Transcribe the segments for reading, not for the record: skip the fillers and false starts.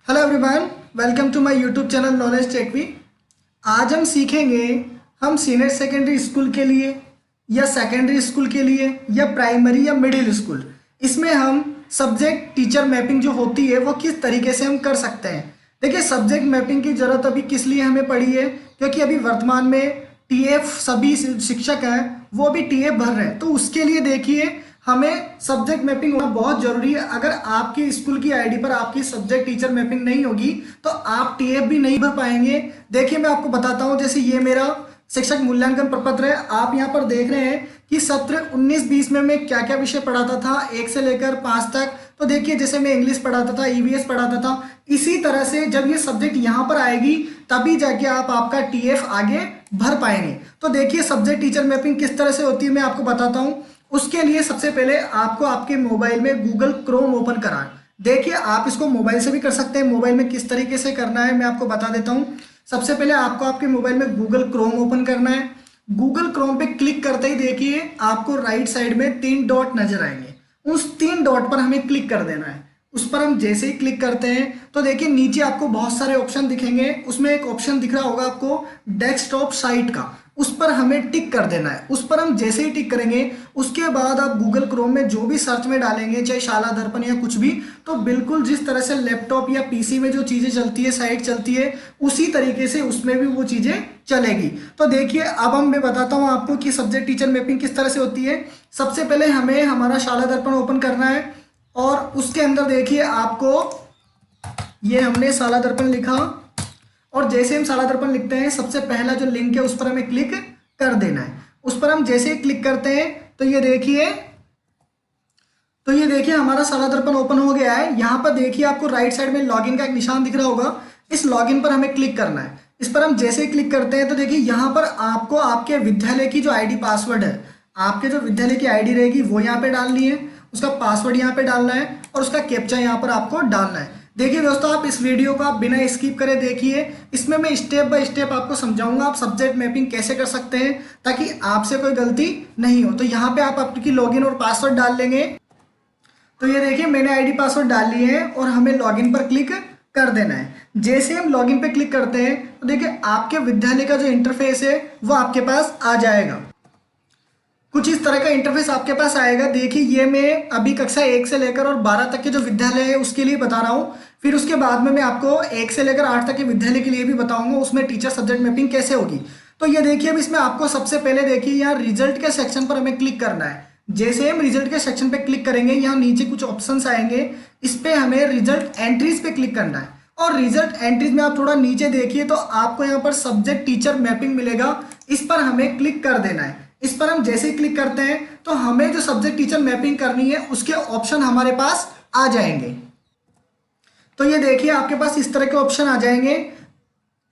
Hello everyone, welcome to my YouTube channel knowledge tech. आज हम सीखेंगे हम सीनियर सेकेंडरी स्कूल के लिए या सेकेंडरी स्कूल के लिए या प्राइमरी या मिडिल स्कूल, इसमें हम सब्जेक्ट टीचर मैपिंग जो होती है वो किस तरीके से हम कर सकते हैं। देखिए, सब्जेक्ट मैपिंग की ज़रूरत अभी किस लिए हमें पड़ी है, क्योंकि अभी वर्तमान में टीएफ सभी शिक्षक हैं वो भी टीएफ भर रहे हैं, तो उसके लिए देखिए हमें सब्जेक्ट मैपिंग होना बहुत जरूरी है। अगर आपकी स्कूल की आईडी पर आपकी सब्जेक्ट टीचर मैपिंग नहीं होगी तो आप टीएफ भी नहीं भर पाएंगे। देखिए, मैं आपको बताता हूं, जैसे ये मेरा शिक्षक मूल्यांकन प्रपत्र है। आप यहाँ पर देख रहे हैं कि सत्र 19-20 में मैं क्या क्या विषय पढ़ाता था 1 से लेकर 5 तक। तो देखिए, जैसे मैं इंग्लिश पढ़ाता था, ईवीएस पढ़ाता था, इसी तरह से जब ये सब्जेक्ट यहाँ पर आएगी तभी जाके आप आपका टीएफ आगे भर पाएंगे। तो देखिए, सब्जेक्ट टीचर मैपिंग किस तरह से होती है मैं आपको बताता हूँ। उसके लिए सबसे पहले आपको आपके मोबाइल में गूगल क्रोम ओपन कराना। देखिए, आप इसको मोबाइल से भी कर सकते हैं। मोबाइल में किस तरीके से करना है मैं आपको बता देता हूँ। सबसे पहले आपको आपके मोबाइल में गूगल क्रोम ओपन करना है। गूगल क्रोम पे क्लिक करते ही देखिए आपको राइट साइड में 3 डॉट नजर आएंगे। उस 3 डॉट पर हमें क्लिक कर देना है। उस पर हम जैसे ही क्लिक करते हैं तो देखिए नीचे आपको बहुत सारे ऑप्शन दिखेंगे। उसमें एक ऑप्शन दिख रहा होगा आपको डेस्कटॉप साइट का, उस पर हमें टिक कर देना है। उस पर हम जैसे ही टिक करेंगे उसके बाद आप गूगल क्रोम में जो भी सर्च में डालेंगे, चाहे शाला दर्पण या कुछ भी, तो बिल्कुल जिस तरह से लैपटॉप या पीसी में जो चीज़ें चलती है, साइट चलती है, उसी तरीके से उसमें भी वो चीज़ें चलेगी। तो देखिए, अब मैं बताता हूँ आपको कि सब्जेक्ट टीचर मैपिंग किस तरह से होती है। सबसे पहले हमें हमारा शाला दर्पण ओपन करना है और उसके अंदर देखिए आपको ये हमने शाला दर्पण लिखा और जैसे हम शाला दर्पण लिखते हैं सबसे पहला जो लिंक है उस पर हमें क्लिक कर देना है। उस पर हम जैसे ही क्लिक करते हैं तो ये देखिए हमारा शाला दर्पण ओपन हो गया है। यहाँ पर देखिए आपको राइट साइड में लॉगिन का एक निशान दिख रहा होगा। इस लॉगिन पर हमें क्लिक करना है। इस पर हम जैसे ही क्लिक करते हैं तो देखिए यहाँ पर आपको आपके विद्यालय की जो आईडी पासवर्ड है, आपके जो विद्यालय की आईडी रहेगी वो यहाँ पे डालनी है, उसका पासवर्ड यहाँ पे डालना है और उसका कैप्चा यहाँ पर आपको डालना है। देखिए दोस्तों, आप इस वीडियो को आप बिना स्किप करे देखिए। इसमें मैं स्टेप बाय स्टेप आपको समझाऊंगा आप सब्जेक्ट मैपिंग कैसे कर सकते हैं ताकि आपसे कोई गलती नहीं हो। तो यहाँ पे आप आपकी लॉगिन और पासवर्ड डाल लेंगे। तो ये देखिए मैंने आईडी पासवर्ड डाल लिए हैं और हमें लॉगिन पर क्लिक कर देना है। जैसे हम लॉगिन पे क्लिक करते हैं तो देखिए आपके विद्यालय का जो इंटरफेस है वो आपके पास आ जाएगा। कुछ इस तरह का इंटरफेस आपके पास आएगा। देखिए, ये मैं अभी कक्षा 1 से लेकर और 12 तक के जो विद्यालय है उसके लिए बता रहा हूँ। फिर उसके बाद में मैं आपको 1 से लेकर 8 तक के विद्यालय के लिए भी बताऊंगा उसमें टीचर सब्जेक्ट मैपिंग कैसे होगी। तो ये देखिए, अब इसमें आपको सबसे पहले देखिए यहाँ रिजल्ट के सेक्शन पर हमें क्लिक करना है। जैसे हम रिजल्ट के सेक्शन पे क्लिक करेंगे यहाँ नीचे कुछ ऑप्शंस आएंगे, इस पे हमें रिजल्ट एंट्रीज पे क्लिक करना है। और रिजल्ट एंट्रीज में आप थोड़ा नीचे देखिए तो आपको यहाँ पर सब्जेक्ट टीचर मैपिंग मिलेगा, इस पर हमें क्लिक कर देना है। इस पर हम जैसे ही क्लिक करते हैं तो हमें जो सब्जेक्ट टीचर मैपिंग करनी है उसके ऑप्शन हमारे पास आ जाएंगे। तो ये देखिए आपके पास इस तरह के ऑप्शन आ जाएंगे।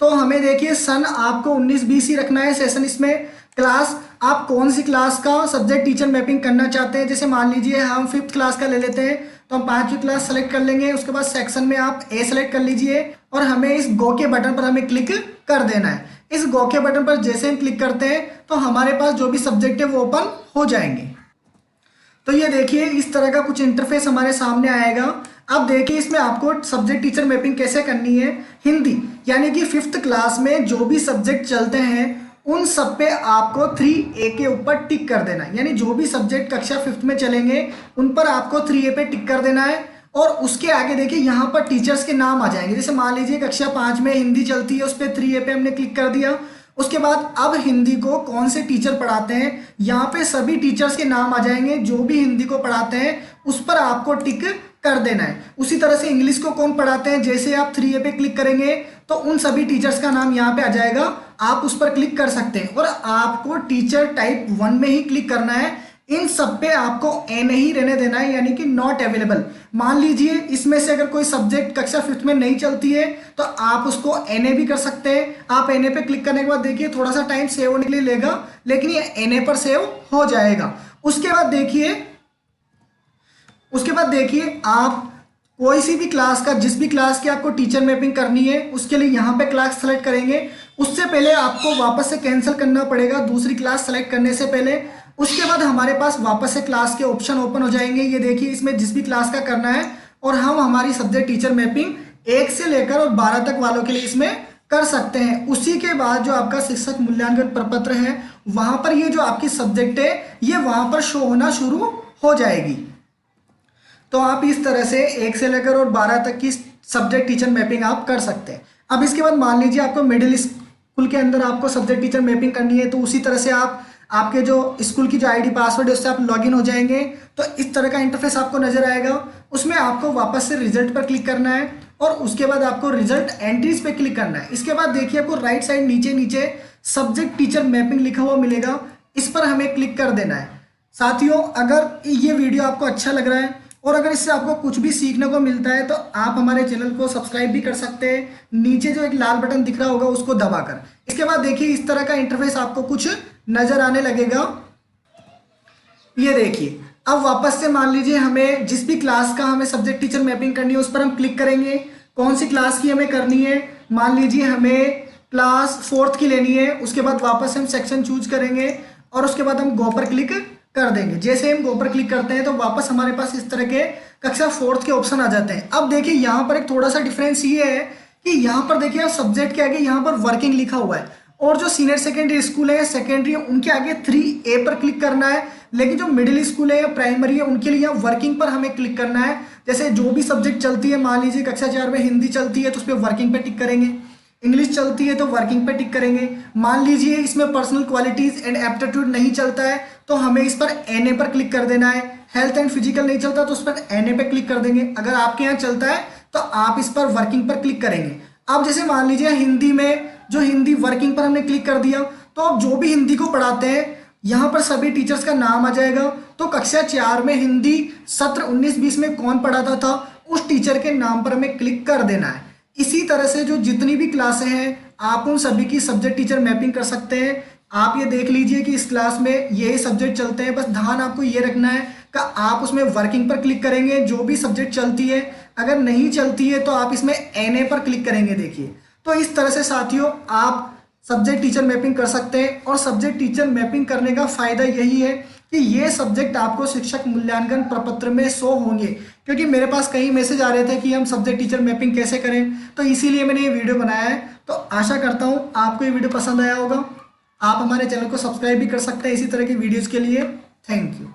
तो हमें देखिए सन आपको 19-20 ही रखना है सेशन। इसमें क्लास आप कौन सी क्लास का सब्जेक्ट टीचर मैपिंग करना चाहते हैं। जैसे मान लीजिए हम 5th क्लास का ले लेते हैं तो हम 5वीं क्लास सेलेक्ट कर लेंगे। उसके बाद सेक्शन में आप ए सेलेक्ट कर लीजिए और हमें इस गो के बटन पर हमें क्लिक कर देना है। इस गो के बटन पर जैसे हम क्लिक करते हैं तो हमारे पास जो भी सब्जेक्ट है वो ओपन हो जाएंगे। तो ये देखिए इस तरह का कुछ इंटरफेस हमारे सामने आएगा। अब देखिए इसमें आपको सब्जेक्ट टीचर मैपिंग कैसे करनी है। हिंदी यानी कि 5th क्लास में जो भी सब्जेक्ट चलते हैं उन सब पे आपको 3A के ऊपर टिक कर देना है। यानी जो भी सब्जेक्ट कक्षा 5th में चलेंगे उन पर आपको 3A पे टिक कर देना है। और उसके आगे देखिए यहाँ पर टीचर्स के नाम आ जाएंगे। जैसे मान लीजिए कक्षा 5 में हिंदी चलती है, उस पर 3A पे हमने क्लिक कर दिया। उसके बाद अब हिंदी को कौन से टीचर पढ़ाते हैं, यहाँ पे सभी टीचर्स के नाम आ जाएंगे जो भी हिंदी को पढ़ाते हैं, उस पर आपको टिक कर देना है। उसी तरह से इंग्लिश को कौन पढ़ाते हैं, जैसे आप 3A पे क्लिक करेंगे तो उन सभी टीचर्स का नाम यहाँ पे आ जाएगा, आप उस पर क्लिक कर सकते हैं। और आपको टीचर टाइप 1 में ही क्लिक करना है। इन सब पे आपको एन ही रहने देना है, यानी कि नॉट अवेलेबल। मान लीजिए इसमें से अगर कोई सब्जेक्ट कक्षा 5th में नहीं चलती है तो आप उसको एनए भी कर सकते हैं। आप एनए पे क्लिक करने के बाद देखिए थोड़ा सा टाइम सेव होने के लिए लेगा, लेकिन ये एनए पर सेव हो जाएगा। उसके बाद देखिए आप कोई सी भी क्लास का, जिस भी क्लास की आपको टीचर मैपिंग करनी है उसके लिए यहाँ पे क्लास सेलेक्ट करेंगे। उससे पहले आपको वापस से कैंसिल करना पड़ेगा दूसरी क्लास सेलेक्ट करने से पहले। उसके बाद हमारे पास वापस से क्लास के ऑप्शन ओपन हो जाएंगे। ये देखिए इसमें जिस भी क्लास का करना है और हम हमारी सब्जेक्ट टीचर मैपिंग 1 से लेकर और 12 तक वालों के लिए इसमें कर सकते हैं। उसी के बाद जो आपका शिक्षक मूल्यांकन प्रपत्र है वहां पर ये जो आपकी सब्जेक्ट है ये वहां पर शो होना शुरू हो जाएगी। तो आप इस तरह से 1 से लेकर और 12 तक की सब्जेक्ट टीचर मैपिंग आप कर सकते हैं। अब इसके बाद मान लीजिए आपको मिडिल स्कूल के अंदर आपको सब्जेक्ट टीचर मैपिंग करनी है, तो उसी तरह से आप आपके जो स्कूल की जो आईडी पासवर्ड है उससे आप लॉगिन हो जाएंगे। तो इस तरह का इंटरफेस आपको नजर आएगा। उसमें आपको वापस से रिजल्ट पर क्लिक करना है और उसके बाद आपको रिजल्ट एंट्रीज पे क्लिक करना है। इसके बाद देखिए आपको राइट साइड नीचे नीचे सब्जेक्ट टीचर मैपिंग लिखा हुआ मिलेगा, इस पर हमें क्लिक कर देना है। साथियों, अगर ये वीडियो आपको अच्छा लग रहा है और अगर इससे आपको कुछ भी सीखने को मिलता है तो आप हमारे चैनल को सब्सक्राइब भी कर सकते हैं, नीचे जो एक लाल बटन दिख रहा होगा उसको दबाकर। इसके बाद देखिए इस तरह का इंटरफेस आपको कुछ नजर आने लगेगा। ये देखिए, अब वापस से मान लीजिए हमें जिस भी क्लास का हमें सब्जेक्ट टीचर मैपिंग करनी है उस पर हम क्लिक करेंगे। कौन सी क्लास की हमें करनी है, मान लीजिए हमें क्लास 4th की लेनी है। उसके बाद वापस हम सेक्शन चूज करेंगे और उसके बाद हम गो पर क्लिक कर देंगे। जैसे हम गो पर क्लिक करते हैं तो वापस हमारे पास इस तरह के कक्षा 4th के ऑप्शन आ जाते हैं। अब देखिए यहाँ पर एक थोड़ा सा डिफरेंस ये है कि यहाँ पर देखिए सब्जेक्ट के आगे यहाँ पर वर्किंग लिखा हुआ है और जो सीनियर सेकेंडरी स्कूल है, सेकेंडरी है, उनके आगे 3A पर क्लिक करना है। लेकिन जो मिडिल स्कूल है या प्राइमरी है उनके लिए वर्किंग पर हमें क्लिक करना है। जैसे जो भी सब्जेक्ट चलती है, मान लीजिए कक्षा 4 में हिंदी चलती है तो उस पर वर्किंग पे टिक करेंगे, इंग्लिश चलती है तो वर्किंग पे टिक करेंगे। मान लीजिए इसमें पर्सनल क्वालिटीज एंड एप्टीट्यूड नहीं चलता है तो हमें इस पर NA पर क्लिक कर देना है। हेल्थ एंड फिजिकल नहीं चलता तो उस पर NA पे क्लिक कर देंगे। अगर आपके यहाँ चलता है तो आप इस पर वर्किंग पर क्लिक करेंगे। अब जैसे मान लीजिए हिंदी में जो हिंदी वर्किंग पर हमने क्लिक कर दिया तो अब जो भी हिंदी को पढ़ाते हैं यहाँ पर सभी टीचर्स का नाम आ जाएगा। तो कक्षा 4 में हिंदी सत्र 19-20 में कौन पढ़ाता था उस टीचर के नाम पर हमें क्लिक कर देना है। इसी तरह से जो जितनी भी क्लासें हैं आप उन सभी की सब्जेक्ट टीचर मैपिंग कर सकते हैं। आप ये देख लीजिए कि इस क्लास में ये सब्जेक्ट चलते हैं, बस ध्यान आपको ये रखना है कि आप उसमें वर्किंग पर क्लिक करेंगे जो भी सब्जेक्ट चलती है। अगर नहीं चलती है तो आप इसमें NA पर क्लिक करेंगे। देखिए, तो इस तरह से साथियों आप सब्जेक्ट टीचर मैपिंग कर सकते हैं। और सब्जेक्ट टीचर मैपिंग करने का फायदा यही है कि ये सब्जेक्ट आपको शिक्षक मूल्यांकन प्रपत्र में शो होंगे, क्योंकि मेरे पास कई मैसेज आ रहे थे कि हम सब्जेक्ट टीचर मैपिंग कैसे करें, तो इसीलिए मैंने ये वीडियो बनाया है। तो आशा करता हूँ आपको ये वीडियो पसंद आया होगा। आप हमारे चैनल को सब्सक्राइब भी कर सकते हैं इसी तरह की वीडियोज़ के लिए। Thank you.